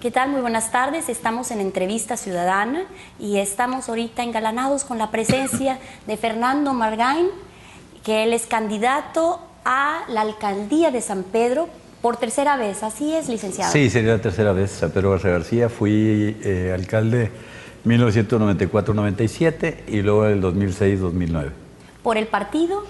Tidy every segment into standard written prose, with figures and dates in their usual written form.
¿Qué tal? Muy buenas tardes. Estamos en Entrevista Ciudadana y estamos ahorita engalanados con la presencia de Fernando Margain, que él es candidato a la alcaldía de San Pedro por tercera vez. ¿Así es, licenciado? Sí, sería la tercera vez. San Pedro Garza García. Fui alcalde 1994-97 y luego el 2006-2009. ¿Por el partido?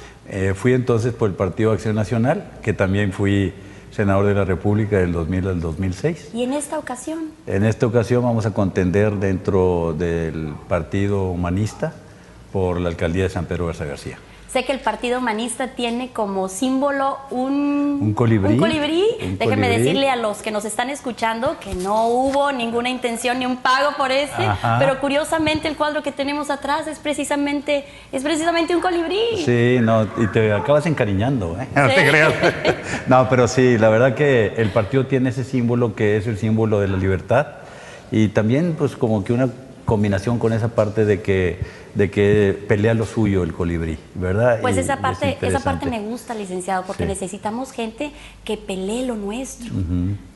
Fui entonces por el Partido Acción Nacional, que también fui senador de la República del 2000 al 2006. ¿Y en esta ocasión? En esta ocasión vamos a contender dentro del Partido Humanista por la alcaldía de San Pedro Garza García. Sé que el Partido Humanista tiene como símbolo un colibrí. Un colibrí. Déjenme colibrí. decirle a los que nos están escuchando que no hubo ninguna intención ni un pago por este, pero curiosamente el cuadro que tenemos atrás es precisamente un colibrí. Sí, no, y te acabas encariñando, ¿eh? No ¿Sí? te creas. No, pero sí, la verdad que el partido tiene ese símbolo que es el símbolo de la libertad y también pues como que una combinación con esa parte de que pelea lo suyo el colibrí, ¿verdad? Pues y esa parte interesante. me gusta, licenciado, porque Sí. necesitamos gente que pelee lo nuestro,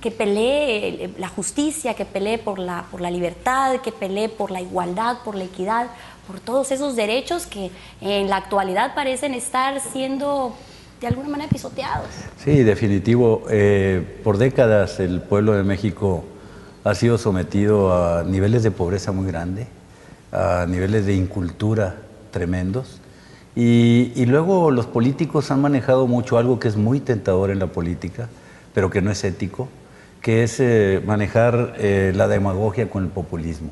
que pelee la justicia, que pelee por la libertad, que pelee por la igualdad, por la equidad, por todos esos derechos que en la actualidad parecen estar siendo de alguna manera pisoteados. Sí, definitivo. Por décadas el pueblo de México ha sido sometido a niveles de pobreza muy grandes, a niveles de incultura tremendos. Y luego los políticos han manejado mucho algo que es muy tentador en la política, pero que no es ético, que es manejar la demagogia con el populismo.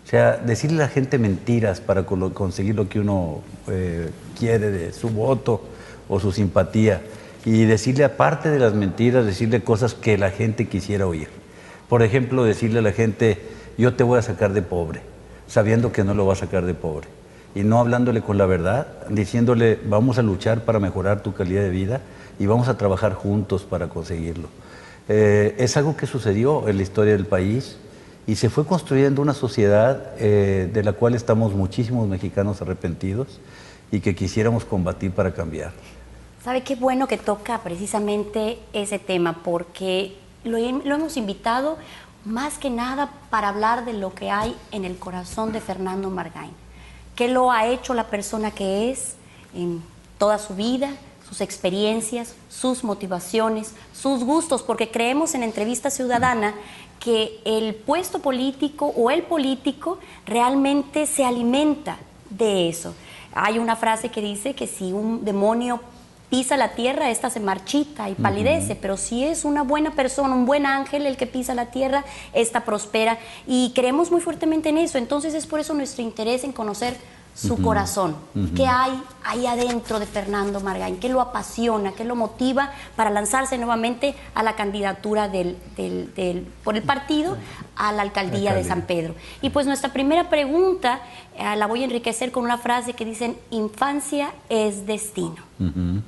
O sea, decirle a la gente mentiras para conseguir lo que uno quiere de su voto o su simpatía. Y decirle, aparte de las mentiras, decirle cosas que la gente quisiera oír. Por ejemplo, decirle a la gente, yo te voy a sacar de pobre, sabiendo que no lo va a sacar de pobre. Y no hablándole con la verdad, diciéndole, vamos a luchar para mejorar tu calidad de vida y vamos a trabajar juntos para conseguirlo. Es algo que sucedió en la historia del país y se fue construyendo una sociedad de la cual estamos muchísimos mexicanos arrepentidos y que quisiéramos combatir para cambiar. ¿Sabe qué bueno que toca precisamente ese tema? Porque lo hemos invitado más que nada para hablar de lo que hay en el corazón de Fernando Margain. ¿Qué lo ha hecho la persona que es en toda su vida, sus experiencias, sus motivaciones, sus gustos? Porque creemos en Entrevista Ciudadana que el puesto político o el político realmente se alimenta de eso. Hay una frase que dice que si un demonio pisa la tierra, esta se marchita y palidece, pero si es una buena persona, un buen ángel el que pisa la tierra, esta prospera, y creemos muy fuertemente en eso. Entonces es por eso nuestro interés en conocer su corazón. ¿Qué hay ahí adentro de Fernando Margain? ¿Qué lo apasiona? ¿Qué lo motiva para lanzarse nuevamente a la candidatura por el partido a la alcaldía de San Pedro? Y pues nuestra primera pregunta la voy a enriquecer con una frase que dicen, infancia es destino.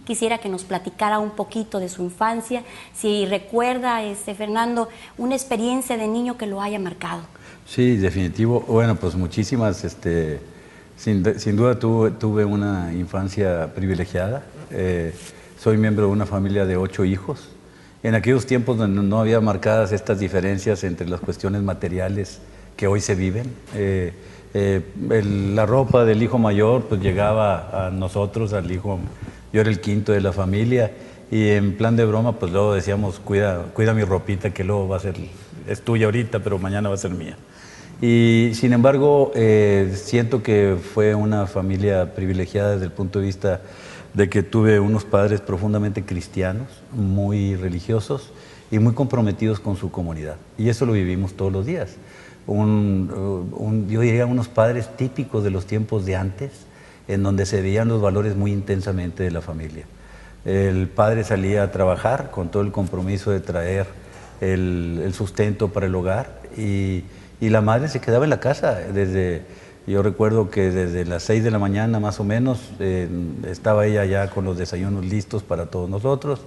Quisiera que nos platicara un poquito de su infancia, si recuerda, Fernando, una experiencia de niño que lo haya marcado. Sí, definitivo. Bueno, pues muchísimas, sin duda tuve una infancia privilegiada. Soy miembro de una familia de 8 hijos. En aquellos tiempos donde no había marcadas estas diferencias entre las cuestiones materiales que hoy se viven. La ropa del hijo mayor pues llegaba a nosotros, yo era el quinto de la familia, y en plan de broma pues luego decíamos, cuida mi ropita que luego es tuya ahorita, pero mañana va a ser mía. Y sin embargo, siento que fue una familia privilegiada desde el punto de vista de que tuve unos padres profundamente cristianos, muy religiosos y muy comprometidos con su comunidad. Y eso lo vivimos todos los días. Yo diría unos padres típicos de los tiempos de antes, en donde se veían los valores muy intensamente de la familia. El padre salía a trabajar con todo el compromiso de traer el sustento para el hogar y la madre se quedaba en la casa. Yo recuerdo que desde las 6 de la mañana más o menos estaba ella ya con los desayunos listos para todos nosotros.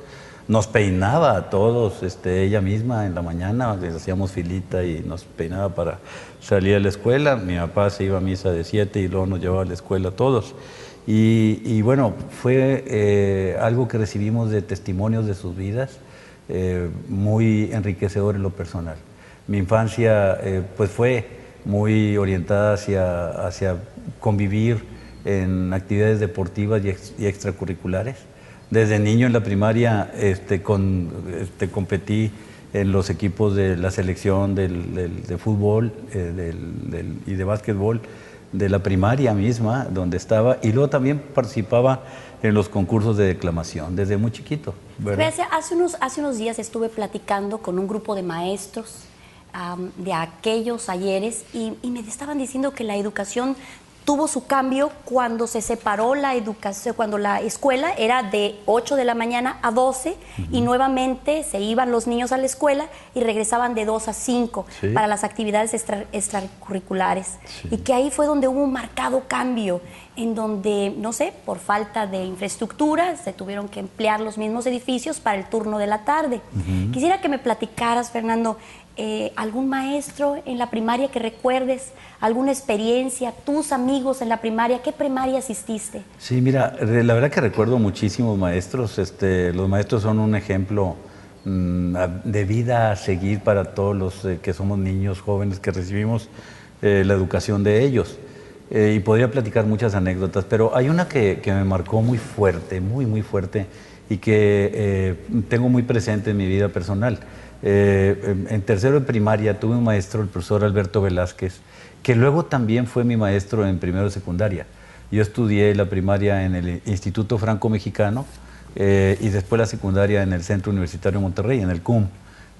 Nos peinaba a todos, ella misma en la mañana, les hacíamos filita y nos peinaba para salir a la escuela. Mi papá se iba a misa de 7 y luego nos llevaba a la escuela a todos. Y bueno, fue algo que recibimos de testimonios de sus vidas, muy enriquecedor en lo personal. Mi infancia pues fue muy orientada hacia convivir en actividades deportivas y extracurriculares. Desde niño en la primaria competí en los equipos de la selección de fútbol y de básquetbol de la primaria misma, donde estaba, y luego también participaba en los concursos de declamación, desde muy chiquito, ¿verdad? Hace unos días estuve platicando con un grupo de maestros de aquellos ayeres y me estaban diciendo que la educación tuvo su cambio cuando se separó la educación, cuando la escuela era de 8 de la mañana a 12 y nuevamente se iban los niños a la escuela y regresaban de 2 a 5 para las actividades extracurriculares. Y que ahí fue donde hubo un marcado cambio, en donde, no sé, por falta de infraestructura se tuvieron que emplear los mismos edificios para el turno de la tarde. Quisiera que me platicaras, Fernando, algún maestro en la primaria que recuerdes, alguna experiencia, tus amigos en la primaria. ¿Qué primaria asististe? Sí, mira, la verdad que recuerdo muchísimos maestros. Los maestros son un ejemplo de vida a seguir para todos los que somos niños, jóvenes, que recibimos la educación de ellos. Y podría platicar muchas anécdotas, pero hay una que me marcó muy fuerte, muy fuerte, y que tengo muy presente en mi vida personal. En tercero de primaria tuve un maestro, el profesor Alberto Velázquez, que luego también fue mi maestro en primero de secundaria. Yo estudié la primaria en el Instituto Franco-Mexicano y después la secundaria en el Centro Universitario de Monterrey, en el CUM,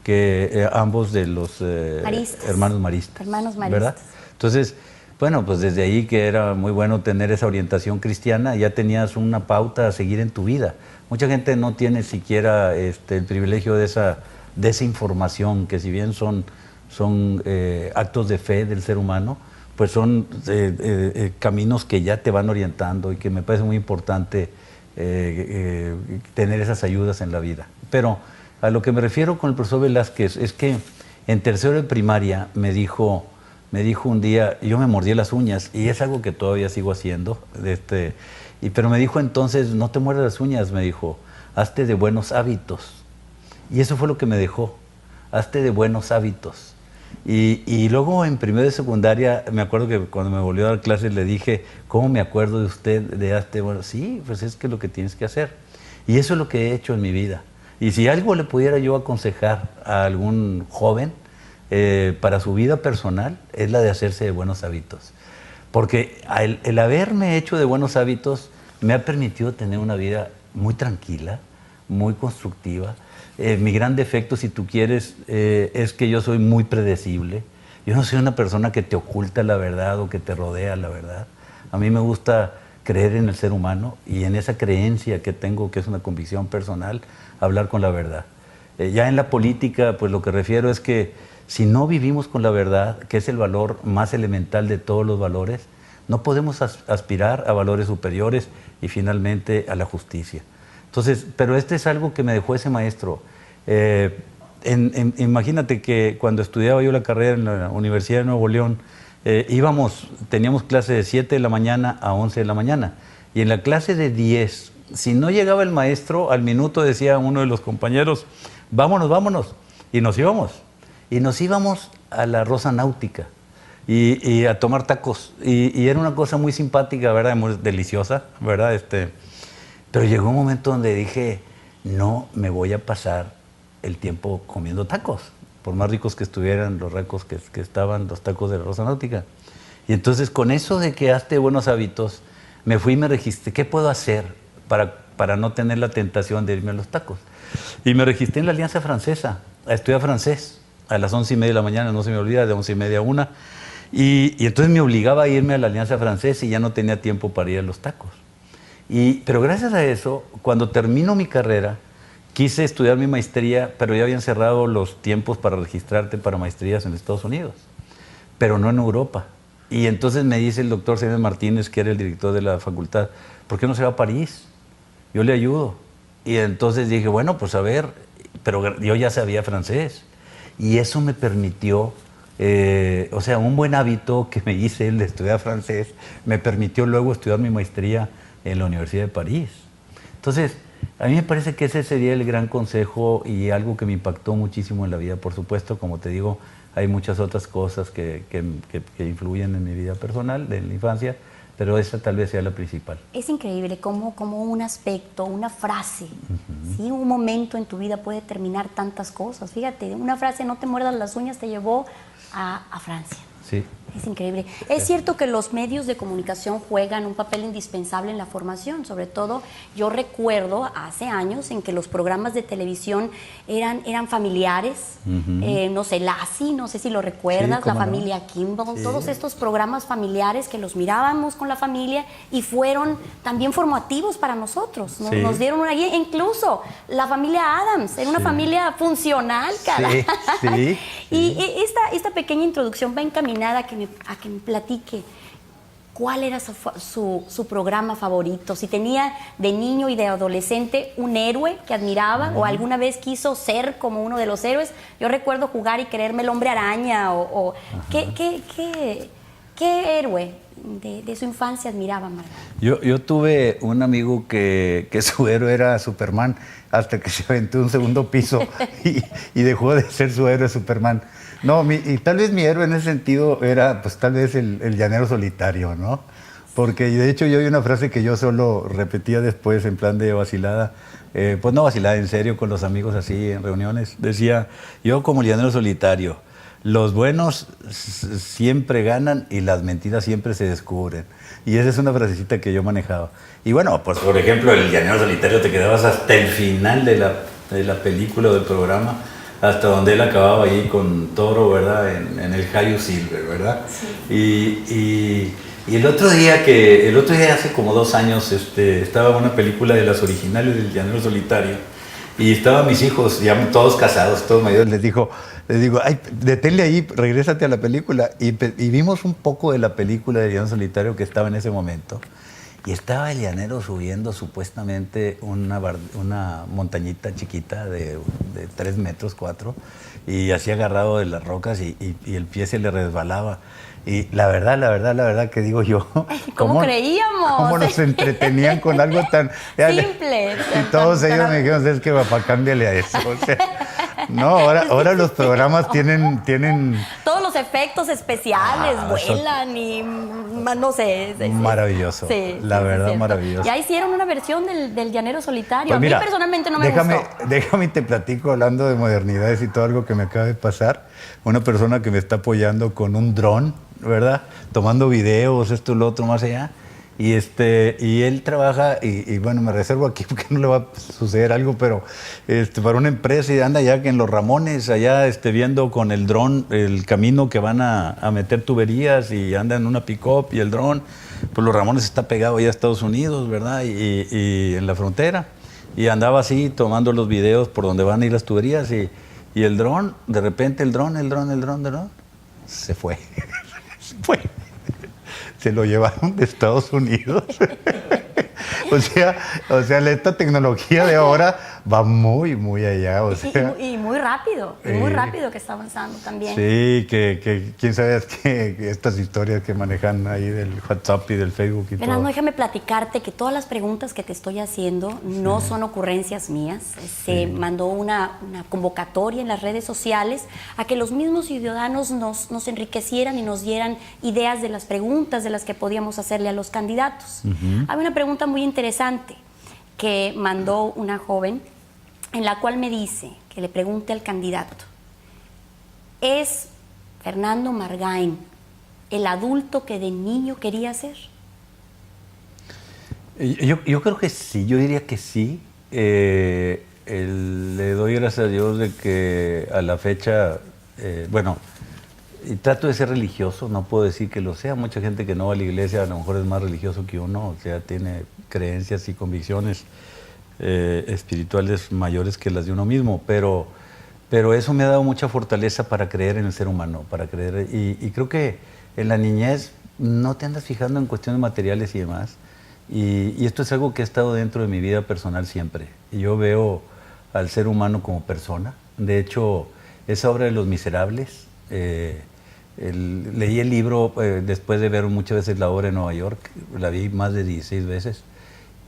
que ambos de los hermanos maristas. Hermanos maristas. ¿Verdad? Entonces, bueno, pues desde ahí que era muy bueno tener esa orientación cristiana, ya tenías una pauta a seguir en tu vida. Mucha gente no tiene siquiera el privilegio de esa información, que si bien son actos de fe del ser humano, pues son caminos que ya te van orientando y que me parece muy importante tener esas ayudas en la vida. Pero a lo que me refiero con el profesor Velázquez es que en tercero de primaria me dijo un día, yo me mordí las uñas y es algo que todavía sigo haciendo, pero me dijo entonces, no te muerdas las uñas, me dijo, hazte de buenos hábitos. Y eso fue lo que me dejó, hazte de buenos hábitos. Y luego en primero de secundaria, me acuerdo que cuando me volvió a dar clases le dije, ¿cómo me acuerdo de usted de hazte bueno? Sí, pues es que es lo que tienes que hacer. Y eso es lo que he hecho en mi vida. Y si algo le pudiera yo aconsejar a algún joven para su vida personal, es la de hacerse de buenos hábitos. Porque el haberme hecho de buenos hábitos me ha permitido tener una vida muy tranquila, muy constructiva. Mi gran defecto, si tú quieres, es que yo soy muy predecible. Yo no soy una persona que te oculta la verdad o que te rodea la verdad. A mí me gusta creer en el ser humano y en esa creencia que tengo, que es una convicción personal, hablar con la verdad. Ya en la política, pues lo que refiero es que si no vivimos con la verdad, que es el valor más elemental de todos los valores, no podemos aspirar a valores superiores y finalmente a la justicia. Entonces, pero es algo que me dejó ese maestro. Imagínate que cuando estudiaba yo la carrera en la Universidad de Nuevo León, teníamos clase de 7 de la mañana a 11 de la mañana. Y en la clase de 10, si no llegaba el maestro, al minuto decía uno de los compañeros, vámonos, vámonos. Y nos íbamos. Y nos íbamos a la Rosa Náutica y a tomar tacos. Y era una cosa muy simpática, ¿verdad? Muy deliciosa, ¿verdad? Pero llegó un momento donde dije, no me voy a pasar el tiempo comiendo tacos, por más ricos que estuvieran los ricos que estaban los tacos de la Rosa Náutica. Y entonces con eso de que hazte buenos hábitos, me fui y me registré, ¿qué puedo hacer para no tener la tentación de irme a los tacos? Y me registré en la Alianza Francesa, a estudiar francés, a las 11:30 de la mañana, no se me olvida, de 11:30 a 1, y entonces me obligaba a irme a la Alianza Francesa y ya no tenía tiempo para ir a los tacos. Pero gracias a eso, cuando termino mi carrera, quise estudiar mi maestría, pero ya habían cerrado los tiempos para registrarte para maestrías en Estados Unidos, pero no en Europa. Y entonces me dice el doctor César Martínez, que era el director de la facultad, ¿por qué no se va a París? Yo le ayudo. Y entonces dije, bueno, pues a ver, pero yo ya sabía francés. Y eso me permitió, un buen hábito que me hice, el de estudiar francés, me permitió luego estudiar mi maestría en la Universidad de París. Entonces, a mí me parece que ese sería el gran consejo y algo que me impactó muchísimo en la vida. Por supuesto, como te digo, hay muchas otras cosas que influyen en mi vida personal, de la infancia, pero esa tal vez sea la principal. Es increíble cómo un aspecto, una frase, ¿sí? Un momento en tu vida puede determinar tantas cosas. Fíjate, una frase, no te muerdas las uñas, te llevó a Francia. Sí. Es increíble. Es cierto que los medios de comunicación juegan un papel indispensable en la formación. Sobre todo, yo recuerdo hace años en que los programas de televisión eran familiares. No sé, Lassie, no sé si lo recuerdas, sí, la familia Kimball, sí. Todos estos programas familiares que los mirábamos con la familia y fueron también formativos para nosotros. ¿No? Sí. Nos dieron una guía, incluso la familia Adams, era una familia funcional, cara. Sí, sí, y esta pequeña introducción va encaminada a que me platique cuál era su programa favorito, si tenía de niño y de adolescente un héroe que admiraba o alguna vez quiso ser como uno de los héroes. Yo recuerdo jugar y creerme el hombre araña o ¿qué héroe de su infancia admiraba, Marga? Yo tuve un amigo que su héroe era Superman hasta que se aventó un segundo piso y dejó de ser su héroe Superman. No, y tal vez mi héroe en ese sentido era, pues tal vez el llanero solitario, ¿no? Porque de hecho yo hay una frase que yo solo repetía después en plan de vacilada, pues no vacilada, en serio, con los amigos así en reuniones. Decía, yo como el llanero solitario, los buenos siempre ganan y las mentiras siempre se descubren. Y esa es una frasecita que yo manejaba. Y bueno, pues por ejemplo, el llanero solitario te quedabas hasta el final de la película o del programa, hasta donde él acababa ahí con Toro, ¿verdad? En el Hayu Silver, ¿verdad? Sí. Y el otro día hace como 2 años, estaba una película de las originales del Llanero Solitario y estaban mis hijos, ya todos casados, todos mayores, les digo, ay, deténle ahí, regrésate a la película. Y vimos un poco de la película del Llanero Solitario que estaba en ese momento. Y estaba el llanero subiendo supuestamente una montañita chiquita de 3 metros, 4, y así agarrado de las rocas y el pie se le resbalaba. Y la verdad que digo yo... ¿Cómo creíamos? ¿Cómo nos entretenían con algo tan... simple. Y todos ellos me dijeron, es que papá, cámbiale a eso. O sea, no, ahora los programas tienen... Todos los efectos especiales vuelan y no sé. Maravilloso, la verdad maravilloso. Ya hicieron una versión del Llanero Solitario. Pues mira, a mí personalmente no me gustó. Déjame y te platico, hablando de modernidades y todo algo que me acaba de pasar. Una persona que me está apoyando con un dron, ¿verdad? Tomando videos, esto y lo otro, más allá. Y él trabaja, y bueno, me reservo aquí porque no le va a suceder algo, pero para una empresa, y anda ya en Los Ramones, allá viendo con el dron el camino que van a meter tuberías, y anda en una pick-up y el dron, pues Los Ramones está pegado allá a Estados Unidos, ¿verdad? Y en la frontera. Y andaba así tomando los videos por donde van a ir las tuberías, y el dron, de repente el dron, se fue. Se fue. Se lo llevaron de Estados Unidos. o sea, esta tecnología de ahora va muy, muy allá. Y muy rápido, muy rápido que está avanzando también. Sí, que quién sabe que estas historias que manejan ahí del WhatsApp y del Facebook y Fernando, todo. déjame platicarte que todas las preguntas que te estoy haciendo no son ocurrencias mías. Se mandó una convocatoria en las redes sociales a que los mismos ciudadanos nos enriquecieran y nos dieran ideas de las preguntas de las que podíamos hacerle a los candidatos. Hay una pregunta muy interesante que mandó una joven, en la cual me dice que le pregunte al candidato: ¿es Fernando Margain el adulto que de niño quería ser? Yo creo que sí, yo diría que sí. Le doy gracias a Dios de que a la fecha, y trato de ser religioso, no puedo decir que lo sea. Mucha gente que no va a la iglesia a lo mejor es más religioso que uno, o sea, tiene creencias y convicciones espirituales mayores que las de uno mismo, pero eso me ha dado mucha fortaleza para creer en el ser humano, para creer, y creo que en la niñez no te andas fijando en cuestiones materiales y demás, y esto es algo que ha estado dentro de mi vida personal siempre, y yo veo al ser humano como persona. De hecho, esa obra de Los Miserables, leí el libro después de ver muchas veces la obra en Nueva York, la vi más de 16 veces,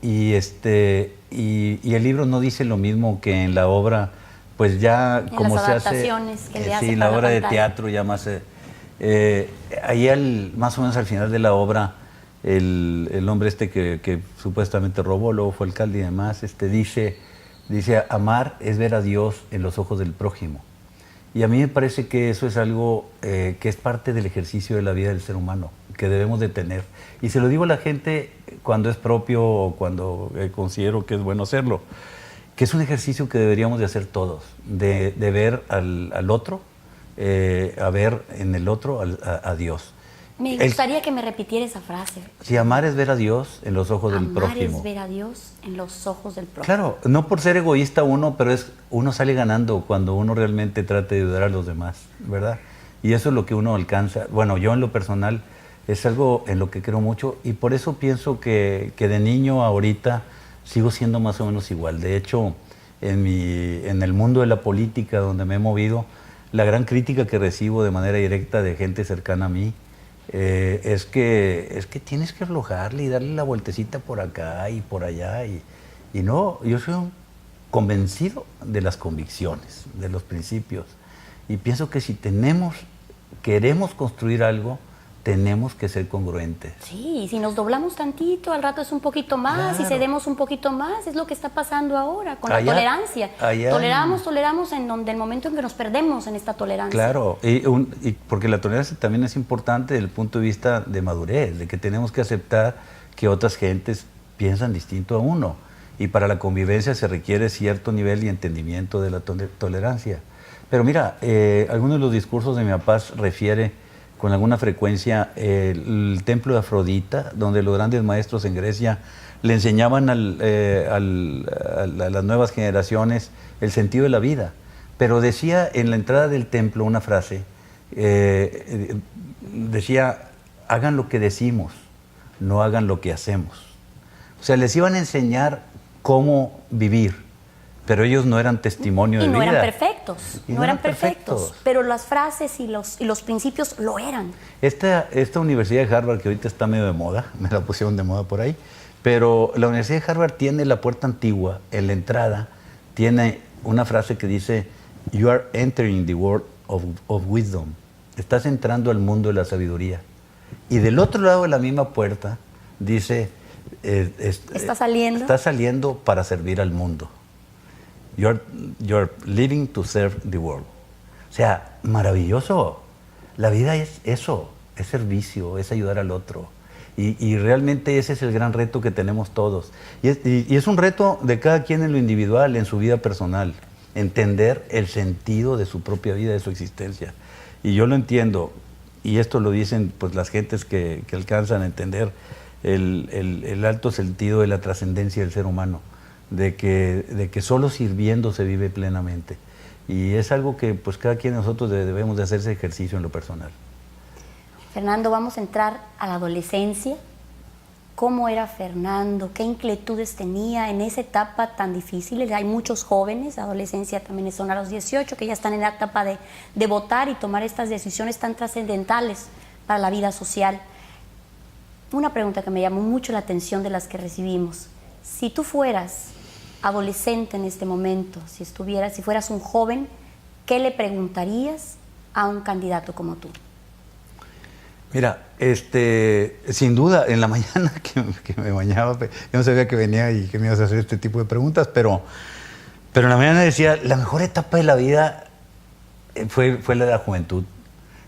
y el libro no dice lo mismo que en la obra pues ya En como las se hace, adaptaciones que le hace sí, para la la obra de pantalla. teatro ya más, ahí más o menos al final de la obra, el hombre este que supuestamente robó, luego fue alcalde y demás, dice, amar es ver a Dios en los ojos del prójimo. Y a mí me parece que eso es algo que es parte del ejercicio de la vida del ser humano, que debemos de tener. Y se lo digo a la gente cuando es propio o cuando considero que es bueno hacerlo, que es un ejercicio que deberíamos de hacer todos, de ver al otro, a ver en el otro a Dios. Me gustaría que me repitiera esa frase. Si amar es ver a Dios en los ojos del prójimo. Amar es ver a Dios en los ojos del prójimo. Claro, no por ser egoísta uno, pero uno sale ganando cuando uno realmente trata de ayudar a los demás, ¿verdad? Y eso es lo que uno alcanza. Bueno, yo en lo personal es algo en lo que creo mucho y por eso pienso que de niño a ahorita sigo siendo más o menos igual. De hecho, en el mundo de la política donde me he movido, la gran crítica que recibo de manera directa de gente cercana a mí es que tienes que aflojarle y darle la vueltecita por acá y por allá. Y no, yo soy un convencido de las convicciones, de los principios. Y pienso que si queremos construir algo, tenemos que ser congruentes. Sí, si nos doblamos tantito, al rato es un poquito más, Claro. y cedemos un poquito más, es lo que está pasando ahora con Allá- la tolerancia. allá- Toleramos en donde el momento en que nos perdemos en esta tolerancia. Claro, y porque la tolerancia también es importante desde el punto de vista de madurez, de que tenemos que aceptar que otras gentes piensan distinto a uno. Y para la convivencia se requiere cierto nivel y entendimiento de la tolerancia. Pero mira, algunos de los discursos de mi papá refiere con alguna frecuencia el templo de Afrodita, donde los grandes maestros en Grecia le enseñaban a las nuevas generaciones el sentido de la vida. Pero decía en la entrada del templo una frase, decía, hagan lo que decimos, no hagan lo que hacemos. O sea, les iban a enseñar cómo vivir, pero ellos no eran testimonio de vida. Y no eran perfectos, Y no eran perfectos, pero las frases y los principios lo eran. Esta Universidad de Harvard, que ahorita está medio de moda, me la pusieron de moda por ahí, pero la Universidad de Harvard tiene la puerta antigua, en la entrada, tiene una frase que dice, "You are entering the world of wisdom". Estás entrando al mundo de la sabiduría. Y del otro lado de la misma puerta dice, ¿Está saliendo? Está saliendo para servir al mundo. You're living to serve the world. O sea, maravilloso. La vida es eso, es servicio, es ayudar al otro. Y realmente ese es el gran reto que tenemos todos. Y es un reto de cada quien en lo individual, en su vida personal. Entender el sentido de su propia vida, de su existencia. Y yo lo entiendo, y esto lo dicen pues las gentes que alcanzan a entender el alto sentido de la trascendencia del ser humano, de que solo sirviendo se vive plenamente. Y es algo que pues cada quien de nosotros debemos de hacer ese ejercicio en lo personal. Fernando, vamos a entrar a la adolescencia. ¿Cómo era Fernando? ¿Qué inquietudes tenía en esa etapa tan difícil? Hay muchos jóvenes, la adolescencia también son a los 18, que ya están en la etapa de votar y tomar estas decisiones tan trascendentales para la vida social. Una pregunta que me llamó mucho la atención de las que recibimos. Si tú fueras adolescente en este momento, si fueras un joven, ¿qué le preguntarías a un candidato como tú? Mira, sin duda, en la mañana que me bañaba, yo no sabía que venía y que me ibas a hacer este tipo de preguntas, pero en la mañana decía, la mejor etapa de la vida fue la de la juventud.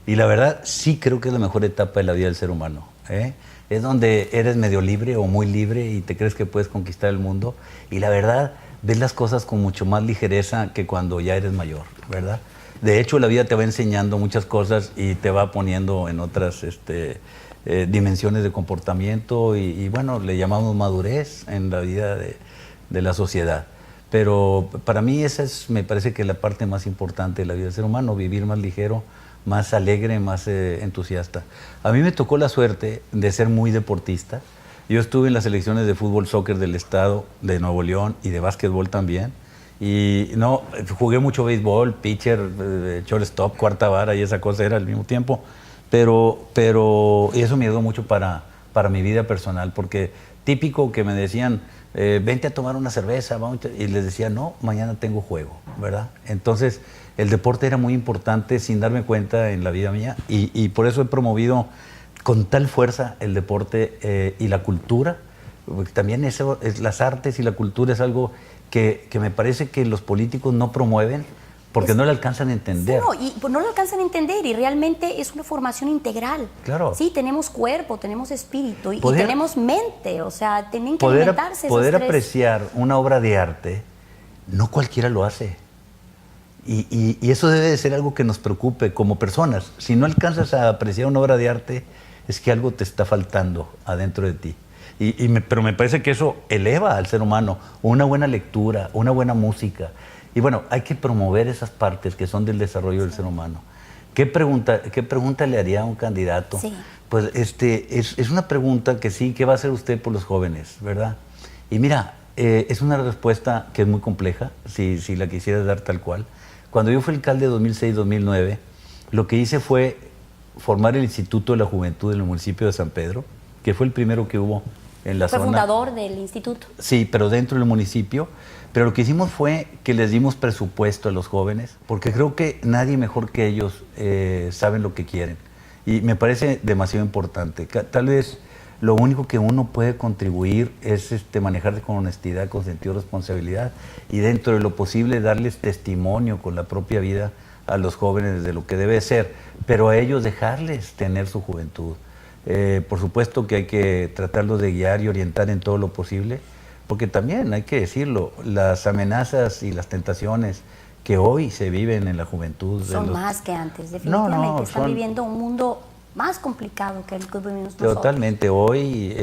Y la verdad, sí creo que es la mejor etapa de la vida del ser humano, ¿eh? Es donde eres medio libre o muy libre y te crees que puedes conquistar el mundo. Y la verdad, ves las cosas con mucho más ligereza que cuando ya eres mayor, ¿verdad? De hecho, la vida te va enseñando muchas cosas y te va poniendo en otras dimensiones de comportamiento y bueno, le llamamos madurez en la vida de la sociedad. Pero para mí esa me parece que la parte más importante de la vida del ser humano, vivir más ligero, más alegre, más entusiasta. A mí me tocó la suerte de ser muy deportista. Yo estuve en las selecciones de fútbol, soccer del estado de Nuevo León y de básquetbol también. Y no, jugué mucho béisbol, pitcher, shortstop, cuarta vara y esa cosa era al mismo tiempo. Pero eso me ayudó mucho para mi vida personal, porque típico que me decían, vente a tomar una cerveza, vamos, y les decía, no, mañana tengo juego, ¿verdad? Entonces, el deporte era muy importante sin darme cuenta en la vida mía y por eso he promovido con tal fuerza el deporte y la cultura, porque también eso, las artes y la cultura es algo que me parece que los políticos no promueven porque no le alcanzan a entender. Sí, no, y pues no lo alcanzan a entender y realmente es una formación integral. Claro. Sí, tenemos cuerpo, tenemos espíritu y tenemos mente, o sea, tienen que alimentarse poder esos tres. apreciar una obra de arte, no cualquiera lo hace. Y eso debe de ser algo que nos preocupe como personas. Si no alcanzas a apreciar una obra de arte, es que algo te está faltando adentro de ti. Pero me parece que eso eleva al ser humano. Una buena lectura, una buena música. Y bueno, hay que promover esas partes que son del desarrollo del ser humano. ¿Qué pregunta le haría a un candidato? Sí. Pues es una pregunta que sí, ¿qué va a hacer usted por los jóvenes, verdad? Y mira, es una respuesta que es muy compleja, si la quisiera dar tal cual. Cuando yo fui alcalde 2006-2009, lo que hice fue formar el Instituto de la Juventud en el municipio de San Pedro, que fue el primero que hubo en la zona. Fue fundador del instituto. Sí, pero dentro del municipio. Pero lo que hicimos fue que les dimos presupuesto a los jóvenes, porque creo que nadie mejor que ellos saben lo que quieren. Y me parece demasiado importante. Tal vez lo único que uno puede contribuir es manejarse con honestidad, con sentido de responsabilidad y dentro de lo posible darles testimonio con la propia vida a los jóvenes de lo que debe ser, pero a ellos dejarles tener su juventud. Por supuesto que hay que tratarlos de guiar y orientar en todo lo posible, porque también hay que decirlo, las amenazas y las tentaciones que hoy se viven en la juventud son más que antes, definitivamente. Están viviendo un mundo más complicado que el que vivimos nosotros. Totalmente. Hoy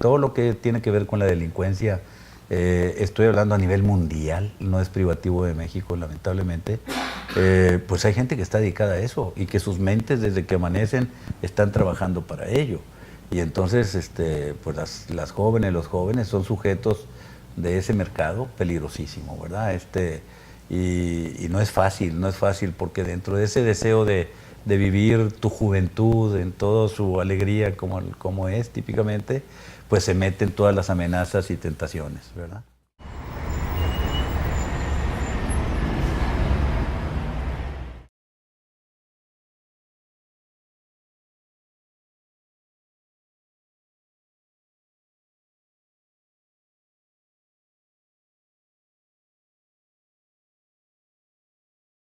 todo lo que tiene que ver con la delincuencia, estoy hablando a nivel mundial, no es privativo de México, lamentablemente, pues hay gente que está dedicada a eso y que sus mentes desde que amanecen están trabajando para ello. Y entonces pues las jóvenes, los jóvenes son sujetos de ese mercado peligrosísimo, ¿verdad? Y no es fácil porque dentro de ese deseo de vivir tu juventud en toda su alegría como es típicamente, pues se meten todas las amenazas y tentaciones, ¿verdad?